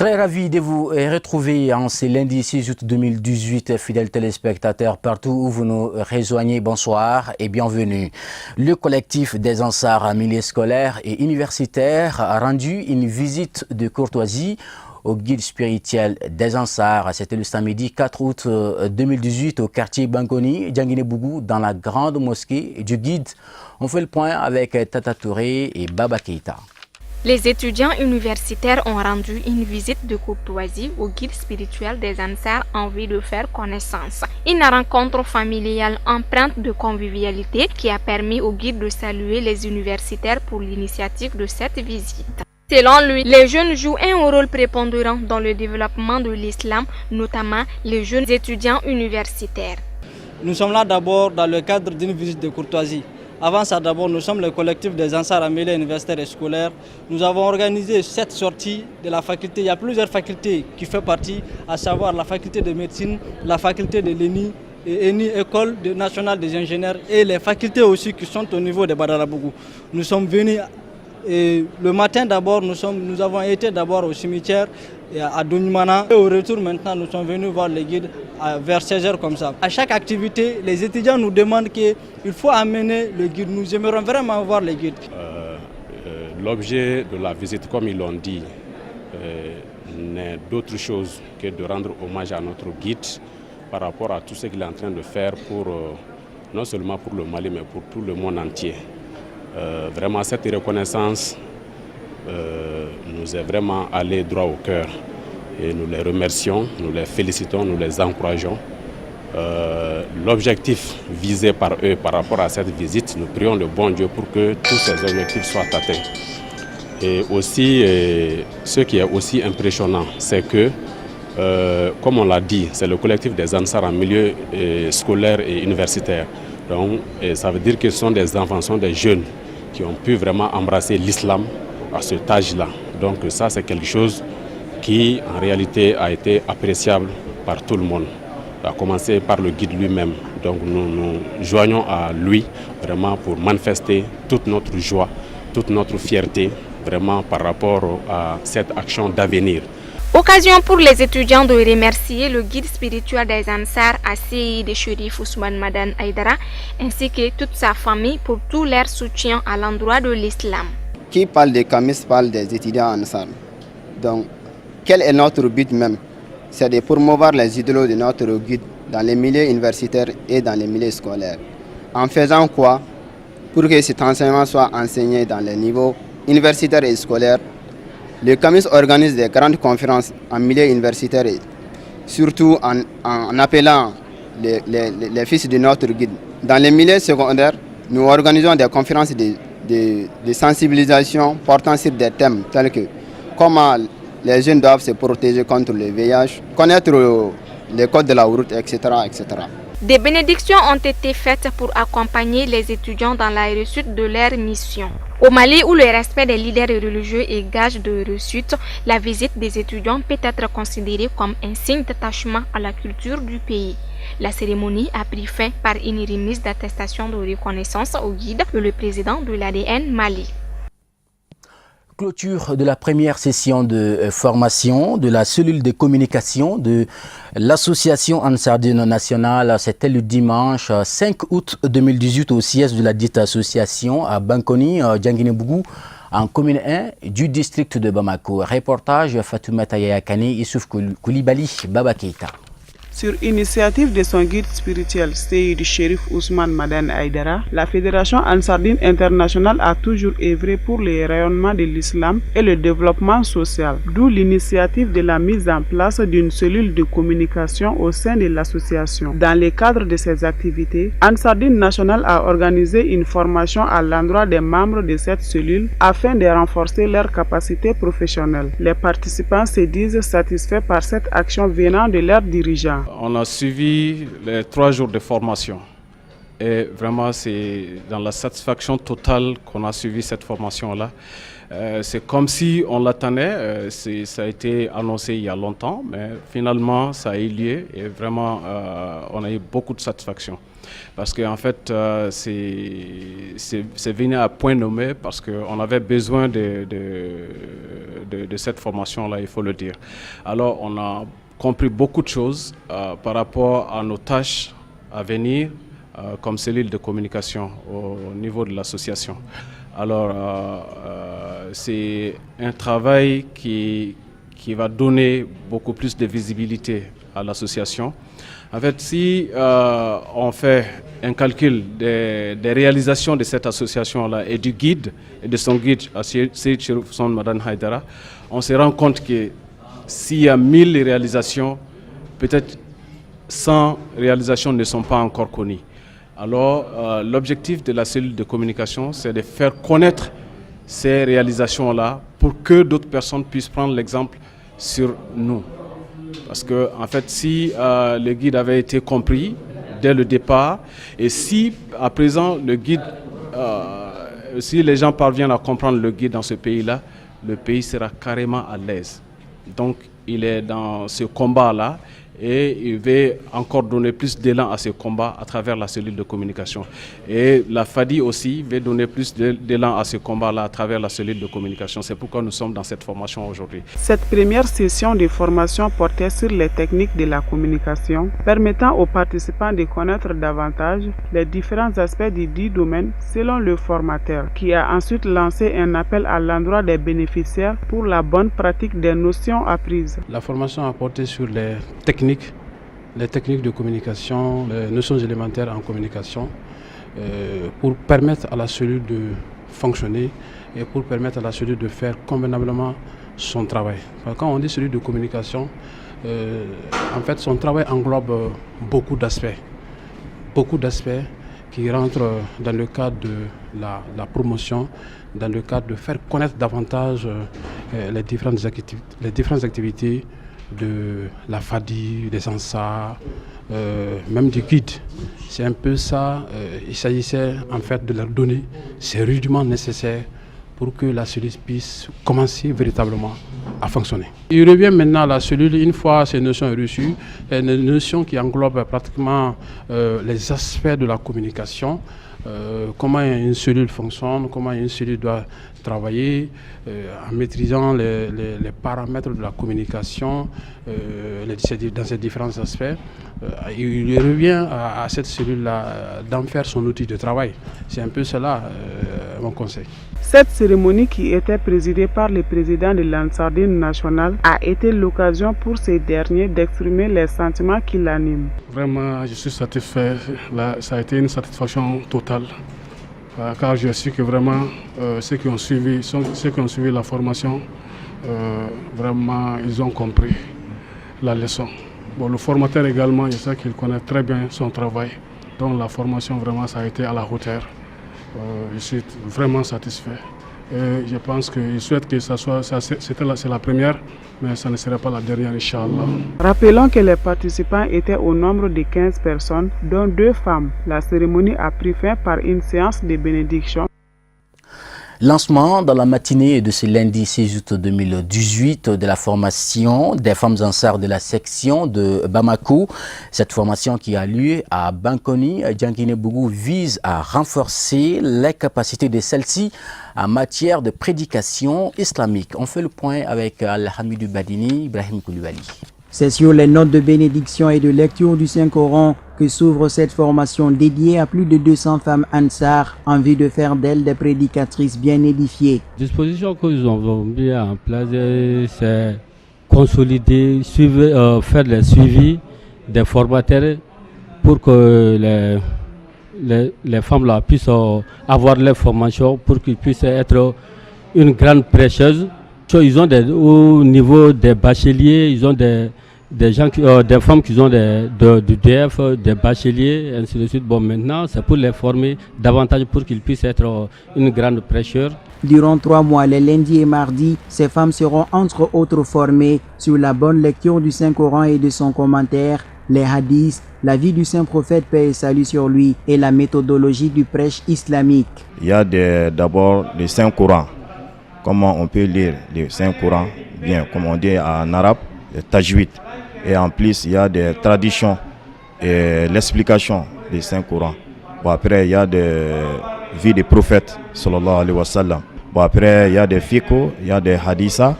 Très ravi de vous retrouver en ce lundi 6 août 2018, fidèles téléspectateurs partout où vous nous rejoignez. Bonsoir et bienvenue. Le collectif des Ansars en milieu scolaire et universitaire a rendu une visite de courtoisie au guide spirituel des Ansars. C'était le samedi 4 août 2018 au quartier Bankoni, Djanguiné-Bougou, dans la grande mosquée du guide. On fait le point avec Tata Touré et Baba Keïta. Les étudiants universitaires ont rendu une visite de courtoisie au guide spirituel des Ansars en vue de faire connaissance. Une rencontre familiale empreinte de convivialité qui a permis au guide de saluer les universitaires pour l'initiative de cette visite. Selon lui, les jeunes jouent un rôle prépondérant dans le développement de l'islam, notamment les jeunes étudiants universitaires. Nous sommes là d'abord dans le cadre d'une visite de courtoisie. Avant ça, d'abord, nous sommes le collectif des Ansars en milieu universitaire et scolaire. Nous avons organisé cette sortie de la faculté. Il y a plusieurs facultés qui font partie, à savoir la faculté de médecine, la faculté de l'ENI, École nationale des ingénieurs, et les facultés aussi qui sont au niveau de Badarabougou. Nous sommes venus et le matin d'abord, nous avons été d'abord au cimetière à Dounimana. Et au retour maintenant, nous sommes venus voir les guides vers 16h comme ça. À chaque activité, les étudiants nous demandent qu'il faut amener le guide. Nous aimerions vraiment voir les guides. L'objet de la visite, comme ils l'ont dit, n'est d'autre chose que de rendre hommage à notre guide par rapport à tout ce qu'il est en train de faire pour, non seulement pour le Mali, mais pour tout le monde entier. Vraiment, cette reconnaissance nous est vraiment allée droit au cœur et nous les remercions, nous les félicitons, nous les encourageons. L'objectif visé par eux par rapport à cette visite, nous prions le bon Dieu pour que tous ces objectifs soient atteints. Et aussi, ce qui est aussi impressionnant, c'est que, comme on l'a dit, c'est le collectif des Ansars en milieu scolaire et universitaire. Donc, ça veut dire que ce sont des enfants, ce sont des jeunes qui ont pu vraiment embrasser l'islam à cet âge-là. Donc ça, c'est quelque chose qui, en réalité, a été appréciable par tout le monde, à commencer par le guide lui-même. Donc nous joignons à lui vraiment pour manifester toute notre joie, toute notre fierté, vraiment par rapport à cette action d'avenir. Occasion pour les étudiants de remercier le guide spirituel des Ansars, Seyyid Cherif Ousmane Madan Aïdara, ainsi que toute sa famille pour tout leur soutien à l'endroit de l'islam. Qui parle des Kamis parle des étudiants Ansar. Donc, quel est notre but même? C'est de promouvoir les idéaux de notre guide dans les milieux universitaires et dans les milieux scolaires. En faisant quoi? Pour que cet enseignement soit enseigné dans les niveaux universitaires et scolaires, le CAMIS organise des grandes conférences en milieu universitaire, surtout en appelant les fils de notre guide. Dans les milieux secondaires, nous organisons des conférences de sensibilisation portant sur des thèmes tels que comment les jeunes doivent se protéger contre le VIH, connaître les codes de la route, etc., etc. Des bénédictions ont été faites pour accompagner les étudiants dans la réussite de leur mission. Au Mali, où le respect des leaders religieux est gage de réussite, la visite des étudiants peut être considérée comme un signe d'attachement à la culture du pays. La cérémonie a pris fin par une remise d'attestation de reconnaissance au guide et le président de l'ADN Mali. Clôture de la première session de formation de la cellule de communication de l'association Ansardine nationale. C'était le dimanche 5 août 2018 au siège de la dite association à Bankoni, Djanguiné-Bougou, en commune 1 du district de Bamako. Reportage Fatoumata Yayakane, Issouf Koulibaly, Baba Keïta. Sur initiative de son guide spirituel, Seyyid Cherif Ousmane Madan Aïdara, la Fédération Ansardine internationale a toujours œuvré pour le rayonnement de l'islam et le développement social, d'où l'initiative de la mise en place d'une cellule de communication au sein de l'association. Dans le cadre de ces activités, Ansardine nationale a organisé une formation à l'endroit des membres de cette cellule afin de renforcer leurs capacités professionnelles. Les participants se disent satisfaits par cette action venant de leurs dirigeants. On a suivi les 3 jours de formation et vraiment c'est dans la satisfaction totale qu'on a suivi cette formation-là. C'est comme si on l'attendait, ça a été annoncé il y a longtemps, mais finalement ça a eu lieu et vraiment on a eu beaucoup de satisfaction. Parce qu'en fait, c'est venu à point nommé parce qu'on avait besoin de cette formation-là, il faut le dire. Alors on a compris beaucoup de choses par rapport à nos tâches à venir comme cellule de communication au niveau de l'association. Alors, c'est un travail qui va donner beaucoup plus de visibilité à l'association. En fait, si on fait un calcul des réalisations de cette association-là et du guide, et de son guide, Seyd Cherif Ousmane Madane Haïdara, on se rend compte que s'il y a 1000 réalisations, peut-être 100 réalisations ne sont pas encore connues. Alors, l'objectif de la cellule de communication, c'est de faire connaître ces réalisations-là pour que d'autres personnes puissent prendre l'exemple sur nous. Parce que, en fait, si le guide avait été compris dès le départ, et si à présent le guide, si les gens parviennent à comprendre le guide dans ce pays-là, le pays sera carrément à l'aise. Donc, il est dans ce combat-là. Et il veut encore donner plus d'élan à ce combat à travers la cellule de communication. Et la FADI aussi veut donner plus d'élan à ce combat-là à travers la cellule de communication. C'est pourquoi nous sommes dans cette formation aujourd'hui. Cette première session de formation portait sur les techniques de la communication, permettant aux participants de connaître davantage les différents aspects du dit domaine selon le formateur, qui a ensuite lancé un appel à l'endroit des bénéficiaires pour la bonne pratique des notions apprises. La formation a porté sur les techniques de communication, les notions élémentaires en communication, pour permettre à la cellule de fonctionner et pour permettre à la cellule de faire convenablement son travail. Quand on dit cellule de communication, en fait son travail englobe beaucoup d'aspects qui rentrent dans le cadre de la promotion, dans le cadre de faire connaître davantage les différentes activités de la FADI, des ANSAR, même du guide. C'est un peu ça, il s'agissait en fait de leur donner ces rudiments nécessaires pour que la cellule puisse commencer véritablement à fonctionner. Il revient maintenant à la cellule, une fois ces notions reçues, des notions qui englobent pratiquement les aspects de la communication, comment une cellule fonctionne, comment une cellule doit travailler, en maîtrisant les paramètres de la communication dans ces différents aspects. Il revient à cette cellule-là d'en faire son outil de travail. C'est un peu cela mon conseil. Cette cérémonie, qui était présidée par le président de l'Ansardine nationale, a été l'occasion pour ces derniers d'exprimer les sentiments qui l'animent. Vraiment, je suis satisfait. Là, ça a été une satisfaction totale. Car je sais que vraiment, ceux qui ont suivi la formation, vraiment, ils ont compris la leçon. Bon, le formateur également, je sais qu'il connaît très bien son travail. Donc la formation, vraiment, ça a été à la hauteur. Je suis vraiment satisfait. Et je pense qu'il souhaite que c'est la première, mais ça ne serait pas la dernière, Inch'Allah. Rappelons que les participants étaient au nombre de 15 personnes, dont 2 femmes. La cérémonie a pris fin par une séance de bénédiction. Lancement dans la matinée de ce lundi 6 août 2018 de la formation des femmes ansar de la section de Bamako. Cette formation qui a lieu à Bankoni, Djanguiné-Bougou, vise à renforcer les capacités de celles-ci en matière de prédication islamique. On fait le point avec Al-Hamidou Badini, Ibrahim Koulibaly. C'est sur les notes de bénédiction et de lecture du Saint-Coran que s'ouvre cette formation dédiée à plus de 200 femmes Ansar en vue de faire d'elles des prédicatrices bien édifiées. La disposition que nous avons mis en place, c'est consolider, faire le suivi des formateurs pour que les femmes là puissent avoir les formations, pour qu'ils puissent être une grande prêcheuse. Ils ont au niveau des bacheliers, ils ont des femmes qui ont du DF, des bacheliers, ainsi de suite. Bon, maintenant, c'est pour les former davantage pour qu'ils puissent être une grande prêcheur. Durant 3 mois, les lundis et mardis, ces femmes seront entre autres formées sur la bonne lecture du Saint-Coran et de son commentaire, les hadiths, la vie du Saint-Prophète, paix et salut sur lui, et la méthodologie du prêche islamique. Il y a d'abord le Saint-Coran comment on peut lire le Saint-Coran, bien, comme on dit en arabe, le tajwid. Et en plus, il y a des traditions et l'explication du Saint-Coran. Bon, après, il y a des vies des prophètes, sallallahu alayhi wa sallam. Bon, après, il y a des fiqh, il y a des hadithas.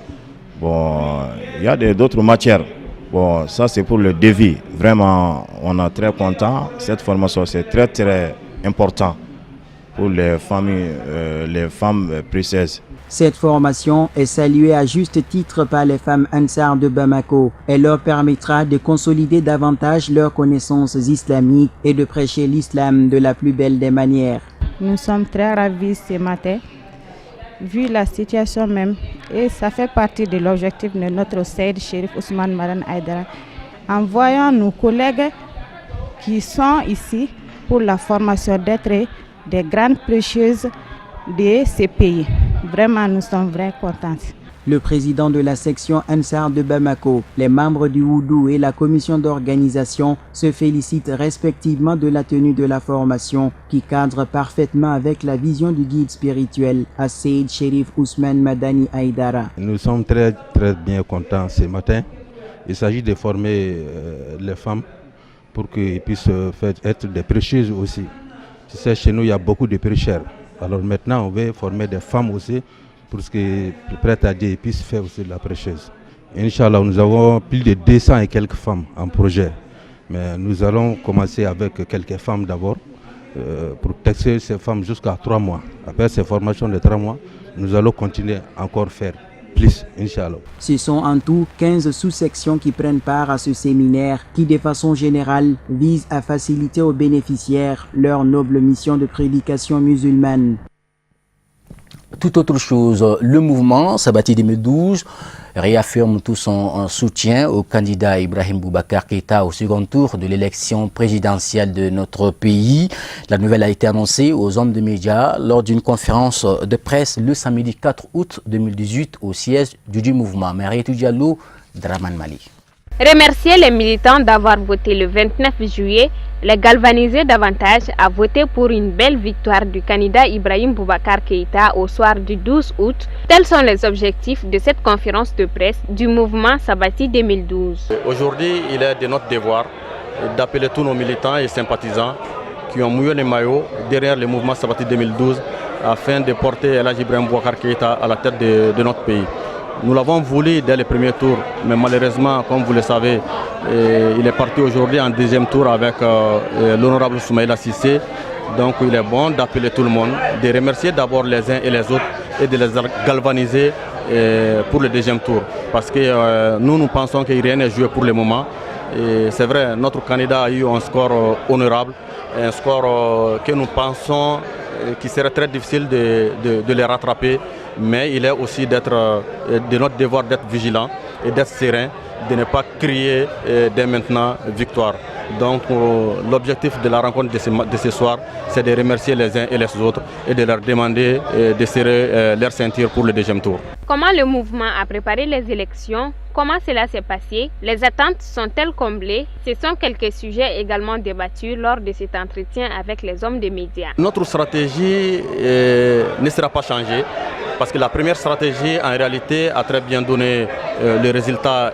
Bon, il y a d'autres matières. Bon, ça c'est pour le devis. Vraiment, on est très content. Cette formation, c'est très très important pour les familles, les femmes précieuses. Cette formation est saluée à juste titre par les femmes Ansar de Bamako. Elle leur permettra de consolider davantage leurs connaissances islamiques et de prêcher l'islam de la plus belle des manières. Nous sommes très ravis ce matin, vu la situation même, et ça fait partie de l'objectif de notre Saïd Chérif Ousmane Madan Aïdara. En voyant nos collègues qui sont ici pour la formation d'être des grandes prêcheuses de ces pays. Vraiment, nous sommes vraiment contents. Le président de la section Ansar de Bamako, les membres du Houdou et la commission d'organisation se félicitent respectivement de la tenue de la formation qui cadre parfaitement avec la vision du guide spirituel à Saïd Chérif Ousmane Madani Aïdara. Nous sommes très bien contents ce matin. Il s'agit de former les femmes pour qu'ils puissent être des prêcheuses aussi. Tu sais, chez nous, il y a beaucoup de prêcheurs. Alors maintenant, on veut former des femmes aussi pour que prêtres à Dieu puissent faire aussi de la prêcheuse. Inch'Allah, nous avons plus de 200 et quelques femmes en projet. Mais nous allons commencer avec quelques femmes d'abord pour tester ces femmes jusqu'à 3 mois. Après ces formations de 3 mois, nous allons continuer encore faire plus, Inch'Allah. Ce sont en tout 15 sous-sections qui prennent part à ce séminaire qui, de façon générale, vise à faciliter aux bénéficiaires leur noble mission de prédication musulmane. Tout autre chose, le mouvement Sabati 2012 réaffirme tout son soutien au candidat Ibrahim Boubacar Keïta au second tour de l'élection présidentielle de notre pays. La nouvelle a été annoncée aux hommes de médias lors d'une conférence de presse le samedi 4 août 2018 au siège du mouvement. Mariétou Diallo, Draman Mali. Remercier les militants d'avoir voté le 29 juillet, les galvaniser davantage à voter pour une belle victoire du candidat Ibrahim Boubacar Keïta au soir du 12 août. Tels sont les objectifs de cette conférence de presse du mouvement Sabati 2012. Aujourd'hui, il est de notre devoir d'appeler tous nos militants et sympathisants qui ont mouillé les maillots derrière le mouvement Sabati 2012 afin de porter El Hadji Ibrahim Boubacar Keïta à la tête de notre pays. Nous l'avons voulu dès le premier tour, mais malheureusement, comme vous le savez, il est parti aujourd'hui en deuxième tour avec l'honorable Soumaïla Cissé. Donc il est bon d'appeler tout le monde, de remercier d'abord les uns et les autres et de les galvaniser pour le deuxième tour. Parce que nous pensons que rien n'est joué pour le moment. C'est vrai, notre candidat a eu un score honorable, un score que nous pensons qu'il serait très difficile de les rattraper. Mais il est aussi de notre devoir d'être vigilant et d'être serein, de ne pas crier dès maintenant victoire. Donc l'objectif de la rencontre de ce soir, c'est de remercier les uns et les autres et de leur demander de serrer leur ceinture pour le deuxième tour. Comment le mouvement a préparé les élections? Comment cela s'est passé? Les attentes sont-elles comblées? Ce sont quelques sujets également débattus lors de cet entretien avec les hommes des médias. Notre stratégie ne sera pas changée parce que la première stratégie en réalité a très bien donné le résultat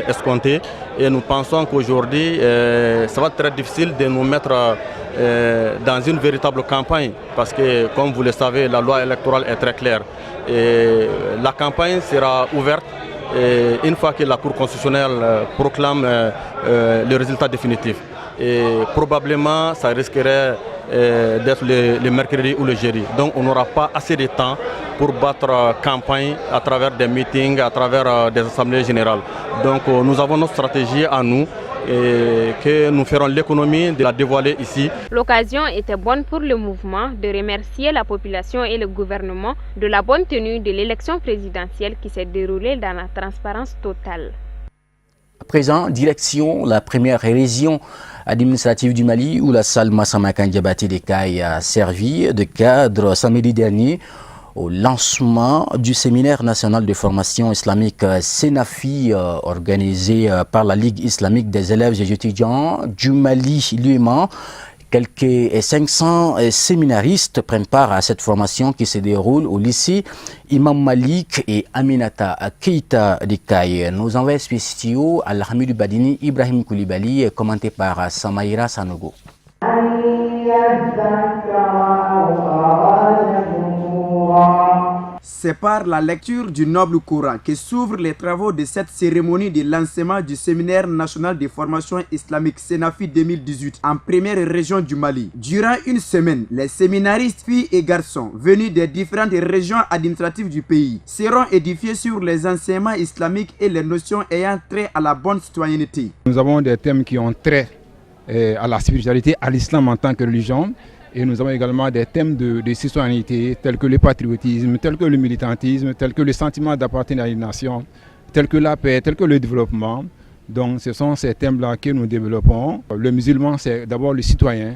escompté et nous pensons qu'aujourd'hui ça va être très difficile de nous mettre dans une véritable campagne parce que comme vous le savez la loi électorale est très claire et la campagne sera ouverte une fois que la Cour constitutionnelle proclame le résultat définitif. Et probablement ça risquerait d'être le mercredi ou le jeudi. Donc on n'aura pas assez de temps pour battre campagne à travers des meetings, à travers des assemblées générales. Donc nous avons notre stratégie à nous et que nous ferons l'économie de la dévoiler ici. L'occasion était bonne pour le mouvement de remercier la population et le gouvernement de la bonne tenue de l'élection présidentielle qui s'est déroulée dans la transparence totale. À présent, direction la première région administrative du Mali où la salle Massamakan Diabaté des Cailles a servi de cadre samedi dernier au lancement du séminaire national de formation islamique Senafi organisé par la Ligue islamique des élèves et étudiants du Mali, l'UEMA, Quelques 500 séminaristes prennent part à cette formation qui se déroule au lycée Imam Malik et Aminata Keita d'Ikaï. Nos envoyés spéciaux Al-Hamidou Badini, Ibrahim Koulibaly, commenté par Samaïra Sanogo. C'est par la lecture du noble Coran que s'ouvrent les travaux de cette cérémonie de lancement du séminaire national de formation islamique Senafi 2018 en première région du Mali. Durant une semaine, les séminaristes filles et garçons venus des différentes régions administratives du pays seront édifiés sur les enseignements islamiques et les notions ayant trait à la bonne citoyenneté. Nous avons des thèmes qui ont trait à la spiritualité, à l'islam en tant que religion. Et nous avons également des thèmes de citoyenneté tels que le patriotisme, tels que le militantisme, tels que le sentiment d'appartenir à une nation, tels que la paix, tels que le développement. Donc ce sont ces thèmes-là que nous développons. Le musulman, c'est d'abord le citoyen.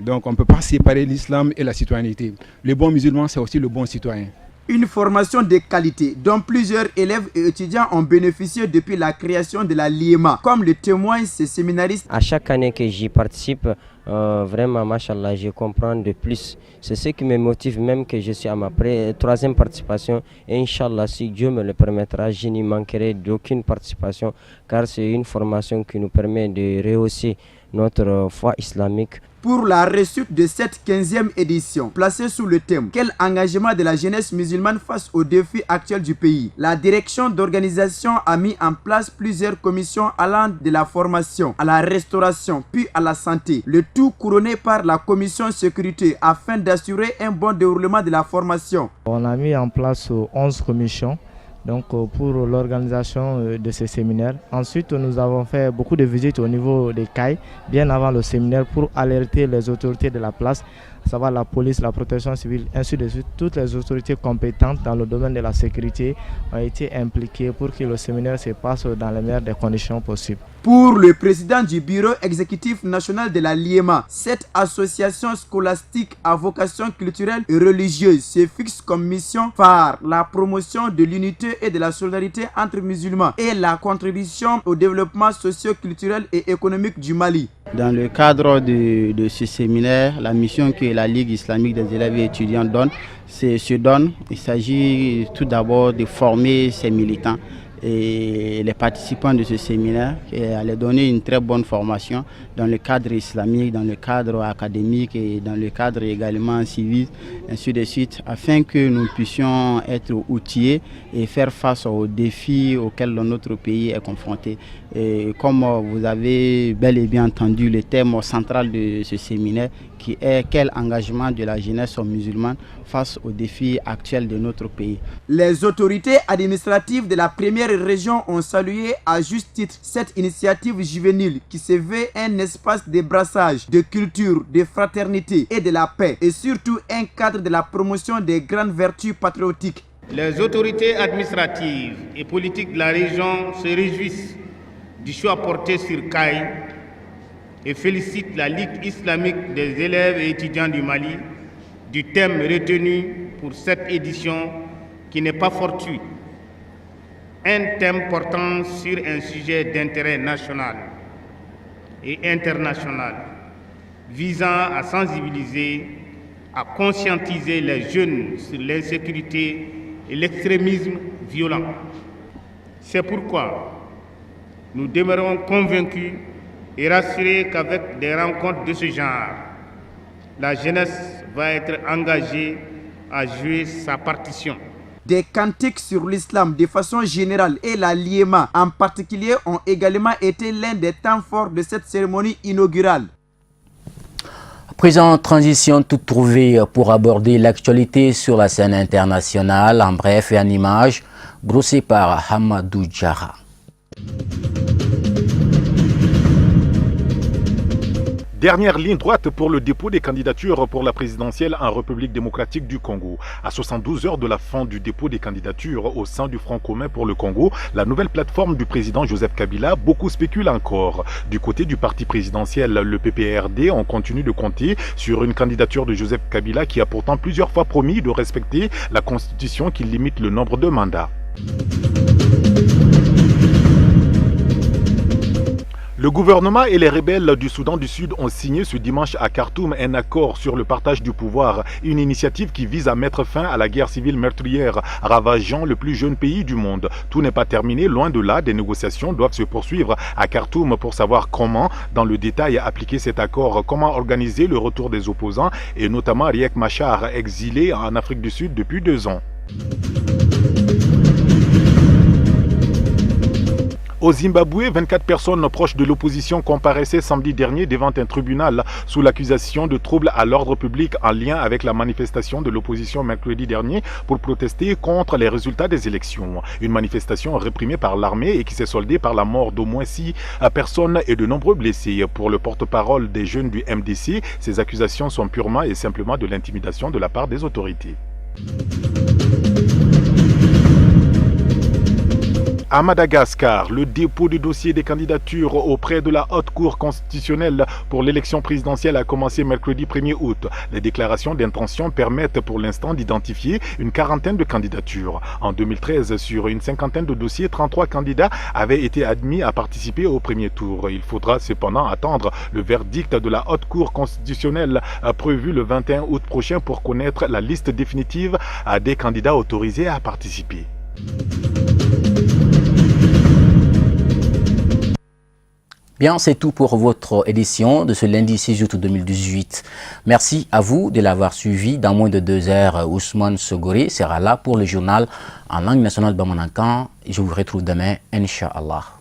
Donc on ne peut pas séparer l'islam et la citoyenneté. Le bon musulman, c'est aussi le bon citoyen. Une formation de qualité dont plusieurs élèves et étudiants ont bénéficié depuis la création de la LIEMA, comme le témoignent ces séminaristes. À chaque année que j'y participe, vraiment, machallah, je comprends de plus. C'est ce qui me motive, même que je suis à ma troisième participation. Et Inch'Allah, si Dieu me le permettra, je n'y manquerai d'aucune participation, car c'est une formation qui nous permet de rehausser notre foi islamique. Pour la réussite de cette 15e édition, placée sous le thème « Quel engagement de la jeunesse musulmane face aux défis actuels du pays ?» La direction d'organisation a mis en place plusieurs commissions allant de la formation à la restauration puis à la santé. Le tout couronné par la commission sécurité afin d'assurer un bon déroulement de la formation. On a mis en place 11 commissions. Donc pour l'organisation de ces séminaires. Ensuite, nous avons fait beaucoup de visites au niveau des CAI, bien avant le séminaire, pour alerter les autorités de la place, à savoir la police, la protection civile, ainsi de suite. Toutes les autorités compétentes dans le domaine de la sécurité ont été impliquées pour que le séminaire se passe dans les meilleures des conditions possibles. Pour le président du bureau exécutif national de la LIEMA, cette association scolastique à vocation culturelle et religieuse se fixe comme mission phare la promotion de l'unité et de la solidarité entre musulmans et la contribution au développement socio-culturel et économique du Mali. Dans le cadre de ce séminaire, la mission que la Ligue islamique des élèves et étudiants donne, il s'agit tout d'abord de former ces militants et les participants de ce séminaire et à leur donner une très bonne formation dans le cadre islamique, dans le cadre académique et dans le cadre également civil, ainsi de suite, afin que nous puissions être outillés et faire face aux défis auxquels notre pays est confronté. Et comme vous avez bel et bien entendu le thème central de ce séminaire, qui est quel engagement de la jeunesse musulmane face aux défis actuels de notre pays. Les autorités administratives de la première région ont salué à juste titre cette initiative juvénile qui se veut un espace de brassage, de culture, de fraternité et de la paix, et surtout un cadre de la promotion des grandes vertus patriotiques. Les autorités administratives et politiques de la région se réjouissent du choix porté sur CAI et félicite la Ligue islamique des élèves et étudiants du Mali du thème retenu pour cette édition qui n'est pas fortuit. Un thème portant sur un sujet d'intérêt national et international visant à sensibiliser, à conscientiser les jeunes sur l'insécurité et l'extrémisme violent. C'est pourquoi nous demeurons convaincus et rassurés qu'avec des rencontres de ce genre, la jeunesse va être engagée à jouer sa partition. Des cantiques sur l'islam de façon générale et la LIEMA en particulier ont également été l'un des temps forts de cette cérémonie inaugurale. Présent transition toute trouvée pour aborder l'actualité sur la scène internationale, en bref et en images, brossé par Hamadou Djara. Dernière ligne droite pour le dépôt des candidatures pour la présidentielle en République démocratique du Congo. À 72 heures de la fin du dépôt des candidatures au sein du Front commun pour le Congo, la nouvelle plateforme du président Joseph Kabila, beaucoup spéculent encore. Du côté du parti présidentiel, le PPRD, on continue de compter sur une candidature de Joseph Kabila qui a pourtant plusieurs fois promis de respecter la constitution qui limite le nombre de mandats. Le gouvernement et les rebelles du Soudan du Sud ont signé ce dimanche à Khartoum un accord sur le partage du pouvoir, une initiative qui vise à mettre fin à la guerre civile meurtrière ravageant le plus jeune pays du monde. Tout n'est pas terminé, loin de là, des négociations doivent se poursuivre à Khartoum pour savoir comment, dans le détail, appliquer cet accord, comment organiser le retour des opposants et notamment Riek Machar, exilé en Afrique du Sud depuis 2 ans. Au Zimbabwe, 24 personnes proches de l'opposition comparaissaient samedi dernier devant un tribunal sous l'accusation de troubles à l'ordre public en lien avec la manifestation de l'opposition mercredi dernier pour protester contre les résultats des élections. Une manifestation réprimée par l'armée et qui s'est soldée par la mort d'au moins 6 personnes et de nombreux blessés. Pour le porte-parole des jeunes du MDC, ces accusations sont purement et simplement de l'intimidation de la part des autorités. À Madagascar, le dépôt du dossier des candidatures auprès de la Haute Cour constitutionnelle pour l'élection présidentielle a commencé mercredi 1er août. Les déclarations d'intention permettent pour l'instant d'identifier une quarantaine de candidatures. En 2013, sur une cinquantaine de dossiers, 33 candidats avaient été admis à participer au premier tour. Il faudra cependant attendre le verdict de la Haute Cour constitutionnelle prévu le 21 août prochain pour connaître la liste définitive des candidats autorisés à participer. Bien, c'est tout pour votre édition de ce lundi 6 août 2018. Merci à vous de l'avoir suivi. Dans moins de 2 heures, Ousmane Sogori sera là pour le journal en langue nationale Bamanankan. Je vous retrouve demain, Inch'Allah.